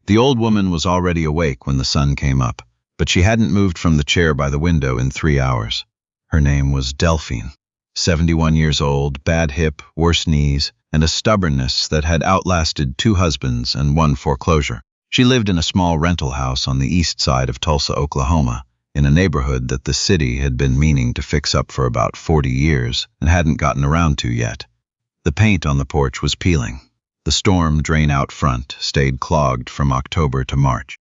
The old woman was already awake when the sun came up, but she hadn't moved from the chair by the window in 3 hours. Her name was Delphine. 71 years old, bad hip, worse knees, and a stubbornness that had outlasted 2 husbands and 1 foreclosure. She lived in a small rental house on the east side of Tulsa, Oklahoma, in a neighborhood that the city had been meaning to fix up for about 40 years and hadn't gotten around to yet. The paint on the porch was peeling. The storm drain out front stayed clogged from October to March.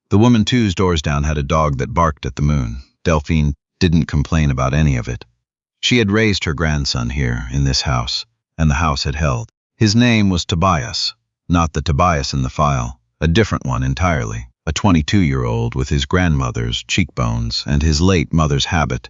The woman 2 doors down had a dog that barked at the moon. Delphine didn't complain about any of it. She had raised her grandson here, in this house, and the house had held. His name was Tobias, not the Tobias in the file, a different one entirely, a 22-year-old with his grandmother's cheekbones and his late mother's habit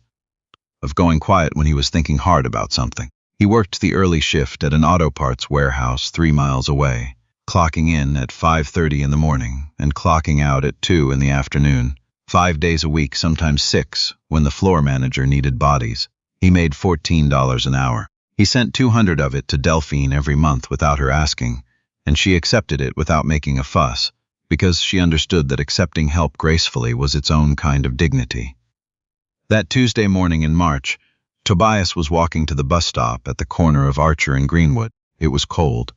of going quiet when he was thinking hard about something. He worked the early shift at an auto parts warehouse 3 miles away, clocking in at 5:30 in the morning and clocking out at 2 in the afternoon, 5 days a week, sometimes 6, when the floor manager needed bodies. He made $14 an hour. He sent 200 of it to Delphine every month without her asking, and she accepted it without making a fuss, because she understood that accepting help gracefully was its own kind of dignity. That Tuesday morning in March, Tobias was walking to the bus stop at the corner of Archer and Greenwood. It was cold.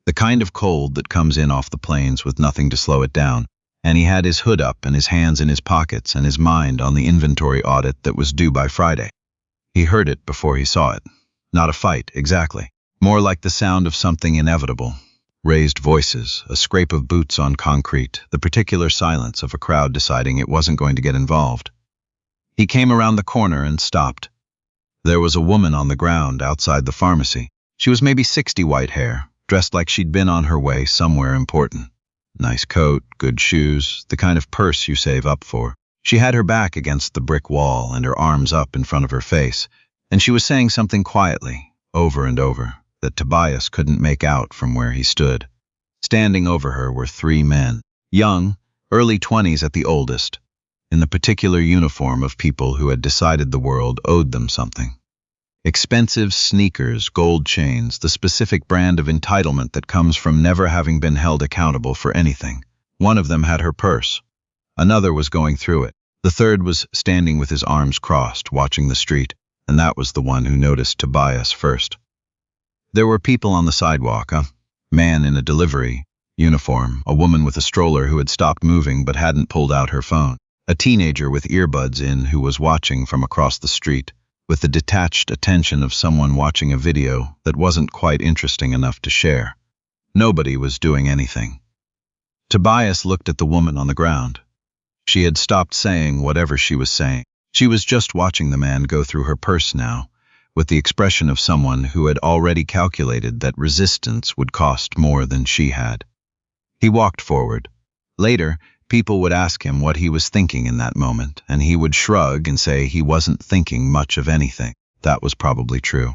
The kind of cold that comes in off the plains with nothing to slow it down, and he had his hood up and his hands in his pockets and his mind on the inventory audit that was due by Friday. He heard it before he saw it. Not a fight, exactly. More like the sound of something inevitable. Raised voices, a scrape of boots on concrete, the particular silence of a crowd deciding it wasn't going to get involved. He came around the corner and stopped. There was a woman on the ground outside the pharmacy. She was maybe 60, white hair, dressed like she'd been on her way somewhere important. Nice coat, good shoes, the kind of purse you save up for. She had her back against the brick wall and her arms up in front of her face, and she was saying something quietly, over and over, that Tobias couldn't make out from where he stood. Standing over her were 3 men, young, early 20s at the oldest, in the particular uniform of people who had decided the world owed them something. Expensive sneakers, gold chains, the specific brand of entitlement that comes from never having been held accountable for anything. One of them had her purse. Another was going through it. The third was standing with his arms crossed, watching the street, and that was the one who noticed Tobias first. There were people on the sidewalk, a man in a delivery uniform, a woman with a stroller who had stopped moving but hadn't pulled out her phone, a teenager with earbuds in who was watching from across the street, with the detached attention of someone watching a video that wasn't quite interesting enough to share. Nobody was doing anything. Tobias looked at the woman on the ground. She had stopped saying whatever she was saying. She was just watching the man go through her purse now, with the expression of someone who had already calculated that resistance would cost more than she had. He walked forward. Later, people would ask him what he was thinking in that moment, and he would shrug and say he wasn't thinking much of anything. That was probably true.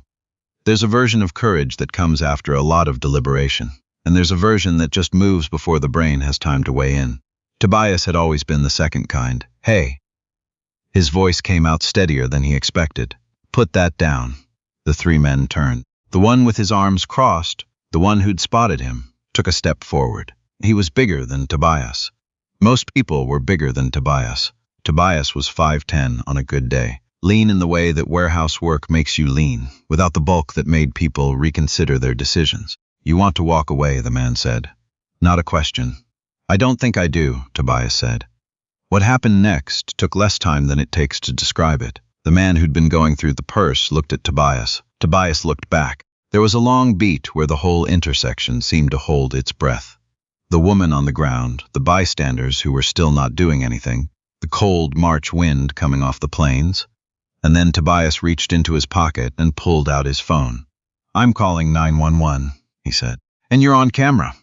There's a version of courage that comes after a lot of deliberation, and there's a version that just moves before the brain has time to weigh in. Tobias had always been the second kind. Hey. His voice came out steadier than he expected. Put that down. The 3 men turned. The one with his arms crossed, the one who'd spotted him, took a step forward. He was bigger than Tobias. Most people were bigger than Tobias. Tobias was 5'10" on a good day. Lean in the way that warehouse work makes you lean, without the bulk that made people reconsider their decisions. You want to walk away, the man said. Not a question. I don't think I do, Tobias said. What happened next took less time than it takes to describe it. The man who'd been going through the purse looked at Tobias. Tobias looked back. There was a long beat where the whole intersection seemed to hold its breath. The woman on the ground, the bystanders who were still not doing anything, the cold March wind coming off the plains. And then Tobias reached into his pocket and pulled out his phone. I'm calling 911, he said. And you're on camera.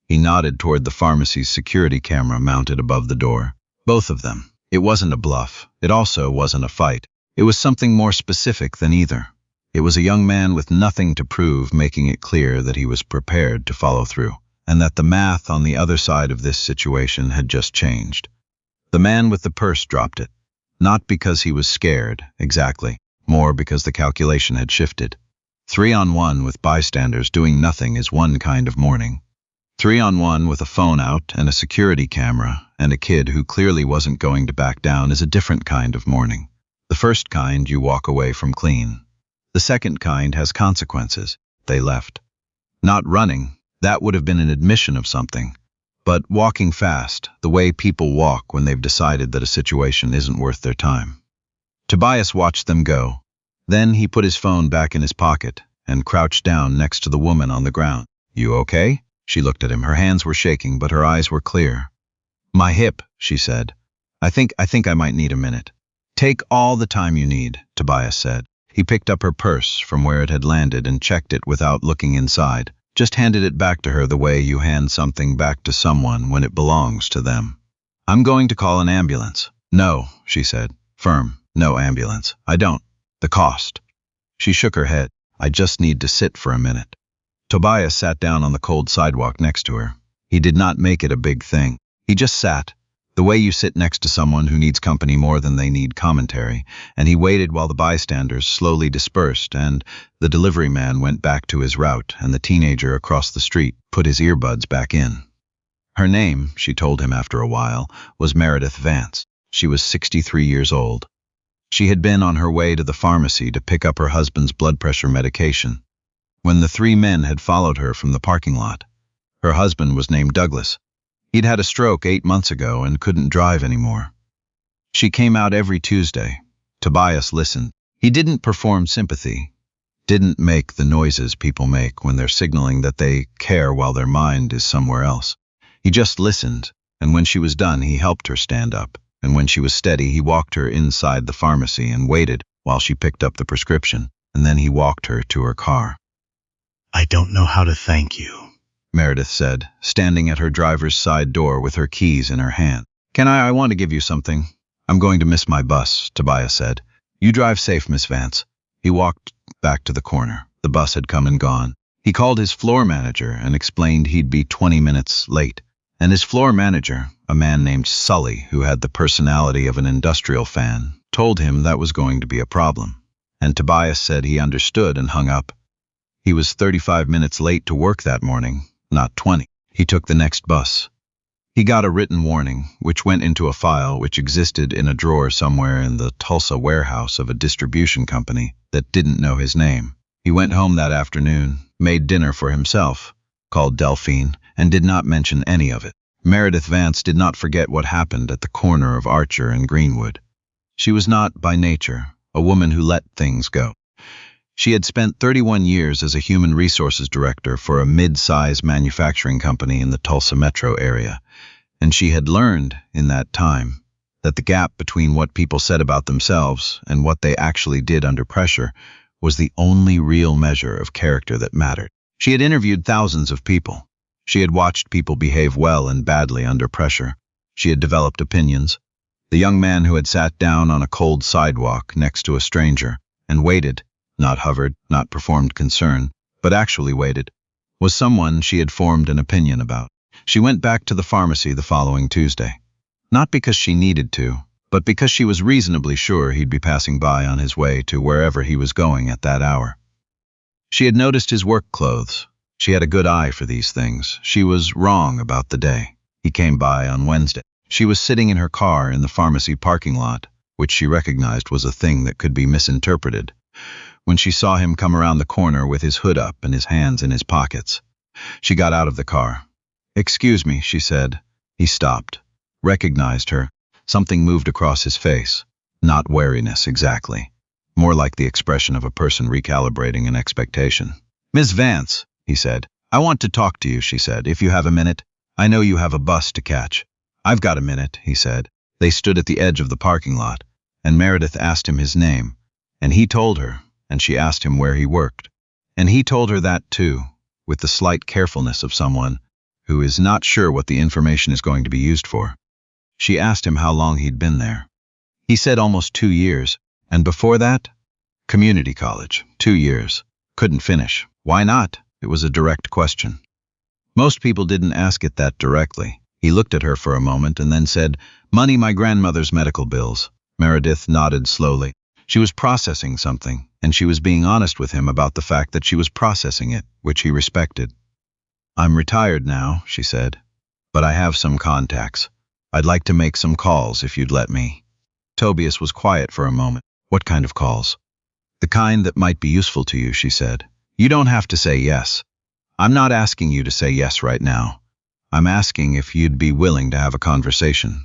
He nodded toward the pharmacy's security camera mounted above the door. Both of them. It wasn't a bluff. It also wasn't a fight. It was something more specific than either. It was a young man with nothing to prove, making it clear that he was prepared to follow through, and that the math on the other side of this situation had just changed. The man with the purse dropped it. Not because he was scared, exactly, more because the calculation had shifted. 3-on-1 with bystanders doing nothing is one kind of mourning. 3-on-1 with a phone out and a security camera and a kid who clearly wasn't going to back down is a different kind of morning. The first kind you walk away from clean. The second kind has consequences. They left. Not running, that would have been an admission of something. But walking fast, the way people walk when they've decided that a situation isn't worth their time. Tobias watched them go. Then he put his phone back in his pocket and crouched down next to the woman on the ground. "You okay?" She looked at him. Her hands were shaking, but her eyes were clear. "My hip," she said. I think I might need a minute." "Take all the time you need," Tobias said. He picked up her purse from where it had landed and checked it without looking inside. Just handed it back to her the way you hand something back to someone when it belongs to them. "I'm going to call an ambulance." "No," she said. Firm. "No ambulance. I don't. The cost." She shook her head. "I just need to sit for a minute." Tobias sat down on the cold sidewalk next to her. He did not make it a big thing. He just sat, the way you sit next to someone who needs company more than they need commentary, and he waited while the bystanders slowly dispersed and the delivery man went back to his route and the teenager across the street put his earbuds back in. Her name, she told him after a while, was Meredith Vance. She was 63 years old. She had been on her way to the pharmacy to pick up her husband's blood pressure medication when the three men had followed her from the parking lot. Her husband was named Douglas. He'd had a stroke 8 months ago and couldn't drive anymore. She came out every Tuesday. Tobias listened. He didn't perform sympathy, didn't make the noises people make when they're signaling that they care while their mind is somewhere else. He just listened, and when she was done, he helped her stand up, and when she was steady, he walked her inside the pharmacy and waited while she picked up the prescription, and then he walked her to her car. "I don't know how to thank you," Meredith said, standing at her driver's side door with her keys in her hand. I want to give you something. I'm going to miss my bus," Tobias said. "You drive safe, Miss Vance." He walked back to the corner. The bus had come and gone. He called his floor manager and explained he'd be 20 minutes late. And his floor manager, a man named Sully, who had the personality of an industrial fan, told him that was going to be a problem. And Tobias said he understood and hung up. He was 35 minutes late to work that morning, not 20. He took the next bus. He got a written warning, which went into a file which existed in a drawer somewhere in the Tulsa warehouse of a distribution company that didn't know his name. He went home that afternoon, made dinner for himself, called Delphine, and did not mention any of it. Meredith Vance did not forget what happened at the corner of Archer and Greenwood. She was not, by nature, a woman who let things go. She had spent 31 years as a human resources director for a mid-size manufacturing company in the Tulsa metro area, and she had learned in that time that the gap between what people said about themselves and what they actually did under pressure was the only real measure of character that mattered. She had interviewed thousands of people. She had watched people behave well and badly under pressure. She had developed opinions. The young man who had sat down on a cold sidewalk next to a stranger and waited, not hovered, not performed concern, but actually waited, was someone she had formed an opinion about. She went back to the pharmacy the following Tuesday. Not because she needed to, but because she was reasonably sure he'd be passing by on his way to wherever he was going at that hour. She had noticed his work clothes. She had a good eye for these things. She was wrong about the day. He came by on Wednesday. She was sitting in her car in the pharmacy parking lot, which she recognized was a thing that could be misinterpreted, when she saw him come around the corner with his hood up and his hands in his pockets. She got out of the car. "Excuse me," she said. He stopped, recognized her. Something moved across his face. Not wariness, exactly. More like the expression of a person recalibrating an expectation. "Miss Vance," he said. "I want to talk to you," she said, "if you have a minute. I know you have a bus to catch." "I've got a minute," he said. They stood at the edge of the parking lot, and Meredith asked him his name, and he told her, and she asked him where he worked. And he told her that too, with the slight carefulness of someone who is not sure what the information is going to be used for. She asked him how long he'd been there. He said almost 2 years, and before that, community college, 2 years. Couldn't finish. Why not? It was a direct question. Most people didn't ask it that directly. He looked at her for a moment and then said, "Money, my grandmother's medical bills." Meredith nodded slowly. She was processing something, and she was being honest with him about the fact that she was processing it, which he respected. I'm retired now, she said, but I have some contacts. I'd like to make some calls if you'd let me. Tobias was quiet for a moment. What kind of calls? The kind that might be useful to you, she said. You don't have to say yes. I'm not asking you to say yes right now. I'm asking if you'd be willing to have a conversation.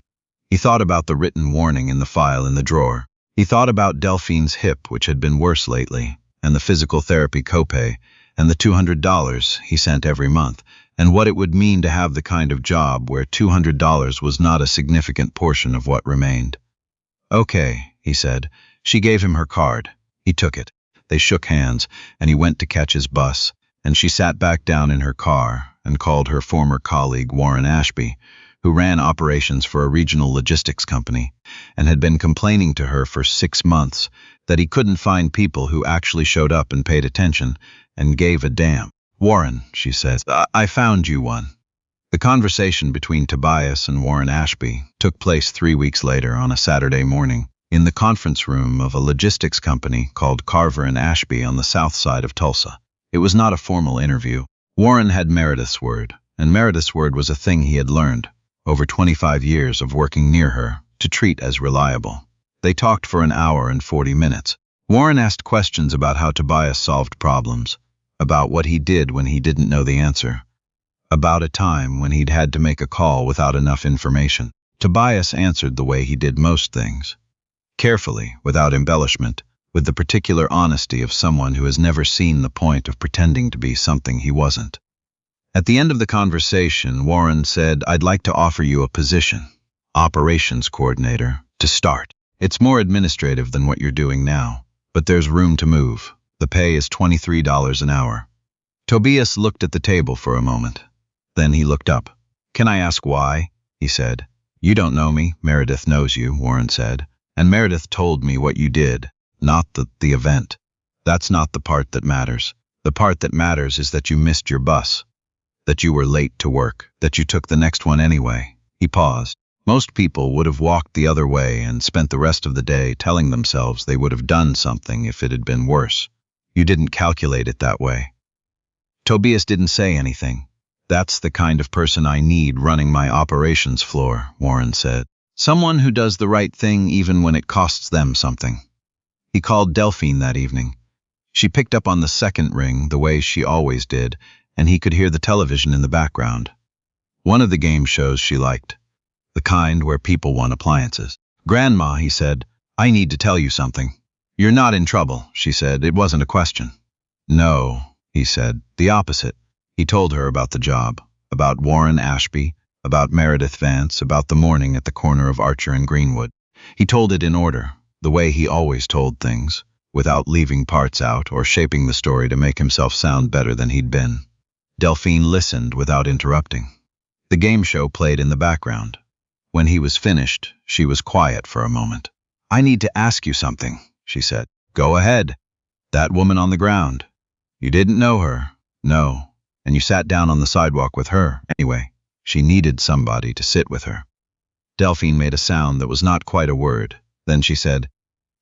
He thought about the written warning in the file in the drawer. He thought about Delphine's hip, which had been worse lately, and the physical therapy copay, and the $200 he sent every month, and what it would mean to have the kind of job where $200 was not a significant portion of what remained. Okay, he said. She gave him her card. He took it. They shook hands, and he went to catch his bus, and she sat back down in her car and called her former colleague Warren Ashby, who ran operations for a regional logistics company, and had been complaining to her for 6 months that he couldn't find people who actually showed up and paid attention and gave a damn. Warren, she said, I found you one. The conversation between Tobias and Warren Ashby took place 3 weeks later on a Saturday morning in the conference room of a logistics company called Carver and Ashby on the south side of Tulsa. It was not a formal interview. Warren had Meredith's word, and Meredith's word was a thing he had learned, over 25 years of working near her, to treat as reliable. They talked for an hour and 40 minutes. Warren asked questions about how Tobias solved problems, about what he did when he didn't know the answer, about a time when he'd had to make a call without enough information. Tobias answered the way he did most things, carefully, without embellishment, with the particular honesty of someone who has never seen the point of pretending to be something he wasn't. At the end of the conversation, Warren said, I'd like to offer you a position, operations coordinator, to start. It's more administrative than what you're doing now, but there's room to move. The pay is $23 an hour. Tobias looked at the table for a moment. Then he looked up. Can I ask why? He said. You don't know me. Meredith knows you, Warren said. And Meredith told me what you did, not the event. That's not the part that matters. The part that matters is that you missed your bus, that you were late to work, that you took the next one anyway. He paused. Most people would have walked the other way and spent the rest of the day telling themselves they would have done something if it had been worse. You didn't calculate it that way. Tobias didn't say anything. That's the kind of person I need running my operations floor, Warren said. Someone who does the right thing even when it costs them something. He called Delphine that evening. She picked up on the second ring the way she always did, and he could hear the television in the background. One of the game shows she liked, the kind where people won appliances. Grandma, he said, I need to tell you something. You're not in trouble, she said. It wasn't a question. No, he said, the opposite. He told her about the job, about Warren Ashby, about Meredith Vance, about the morning at the corner of Archer and Greenwood. He told it in order, the way he always told things, without leaving parts out or shaping the story to make himself sound better than he'd been. Delphine listened without interrupting. The game show played in the background. When he was finished, she was quiet for a moment. I need to ask you something, she said. Go ahead. That woman on the ground. You didn't know her. No. And you sat down on the sidewalk with her. Anyway, she needed somebody to sit with her. Delphine made a sound that was not quite a word. Then she said,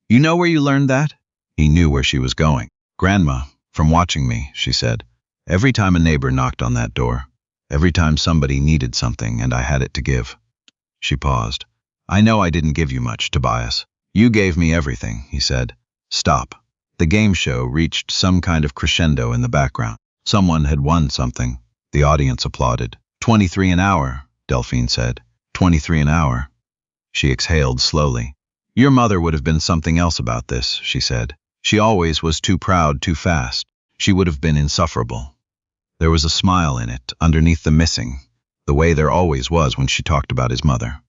You know where you learned that? He knew where she was going. Grandma, from watching me, she said. Every time a neighbor knocked on that door, every time somebody needed something and I had it to give. She paused. I know I didn't give you much, Tobias. You gave me everything, he said. Stop. The game show reached some kind of crescendo in the background. Someone had won something. The audience applauded. 23 an hour, Delphine said. 23 an hour. She exhaled slowly. Your mother would have been something else about this, she said. She always was too proud too fast. She would have been insufferable. There was a smile in it, underneath the missing, the way there always was when she talked about his mother.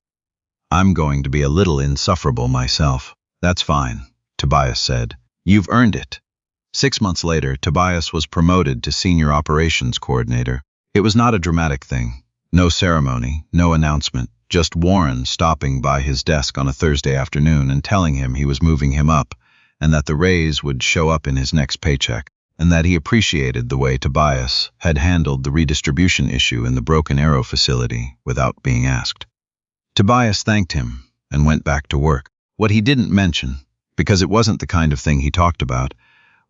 I'm going to be a little insufferable myself. That's fine, Tobias said. You've earned it. 6 months later, Tobias was promoted to senior operations coordinator. It was not a dramatic thing. No ceremony, no announcement, just Warren stopping by his desk on a Thursday afternoon and telling him he was moving him up, and that the raise would show up in his next paycheck, and that he appreciated the way Tobias had handled the redistribution issue in the Broken Arrow facility without being asked. Tobias thanked him and went back to work. What he didn't mention, because it wasn't the kind of thing he talked about,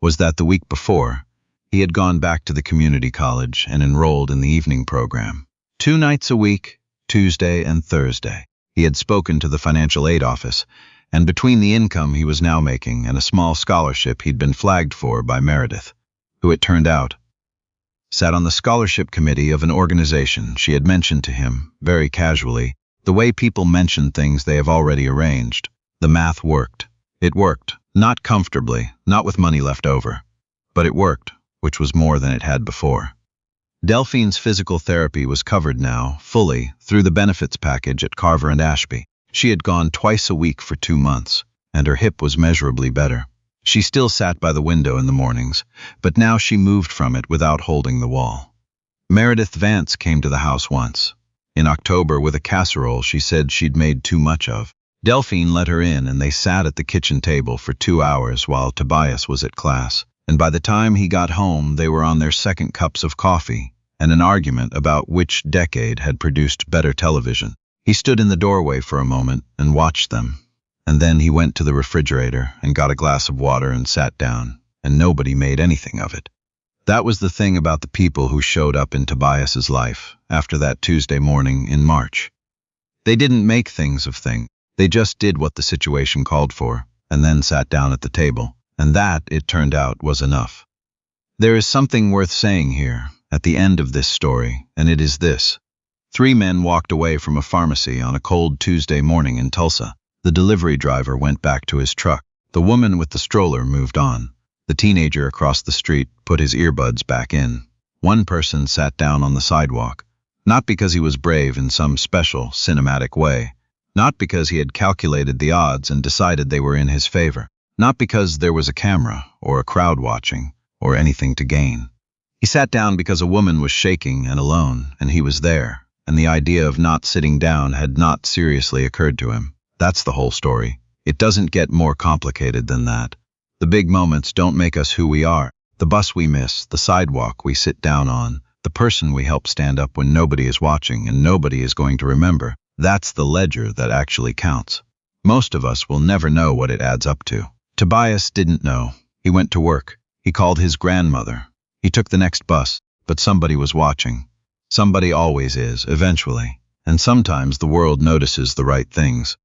was that the week before, He had gone back to the community college and enrolled in the evening program. 2 nights a week, Tuesday and Thursday. He had spoken to the financial aid office, and between the income he was now making and a small scholarship he'd been flagged for by Meredith, who it turned out sat on the scholarship committee of an organization she had mentioned to him, very casually, the way people mention things they have already arranged. The math worked. It worked, not comfortably, not with money left over, but it worked, which was more than it had before. Delphine's physical therapy was covered now, fully, through the benefits package at Carver and Ashby. She had gone twice a week for 2 months, and her hip was measurably better. She still sat by the window in the mornings, but now she moved from it without holding the wall. Meredith Vance came to the house once. In October, with a casserole she said she'd made too much of. Delphine let her in, and they sat at the kitchen table for 2 hours while Tobias was at class. And by the time he got home, they were on their second cups of coffee, and an argument about which decade had produced better television. He stood in the doorway for a moment and watched them. And then he went to the refrigerator and got a glass of water and sat down, and nobody made anything of it. That was the thing about the people who showed up in Tobias's life after that Tuesday morning in March. They didn't make things of things. They just did what the situation called for, and then sat down at the table. And that, it turned out, was enough. There is something worth saying here, at the end of this story, and it is this. 3 men walked away from a pharmacy on a cold Tuesday morning in Tulsa. The delivery driver went back to his truck. The woman with the stroller moved on. The teenager across the street put his earbuds back in. One person sat down on the sidewalk, not because he was brave in some special, cinematic way, not because he had calculated the odds and decided they were in his favor, not because there was a camera or a crowd watching or anything to gain. He sat down because a woman was shaking and alone, and he was there, and the idea of not sitting down had not seriously occurred to him. That's the whole story. It doesn't get more complicated than that. The big moments don't make us who we are. The bus we miss, the sidewalk we sit down on, the person we help stand up when nobody is watching and nobody is going to remember. That's the ledger that actually counts. Most of us will never know what it adds up to. Tobias didn't know. He went to work. He called his grandmother. He took the next bus, but somebody was watching. Somebody always is, eventually. And sometimes the world notices the right things.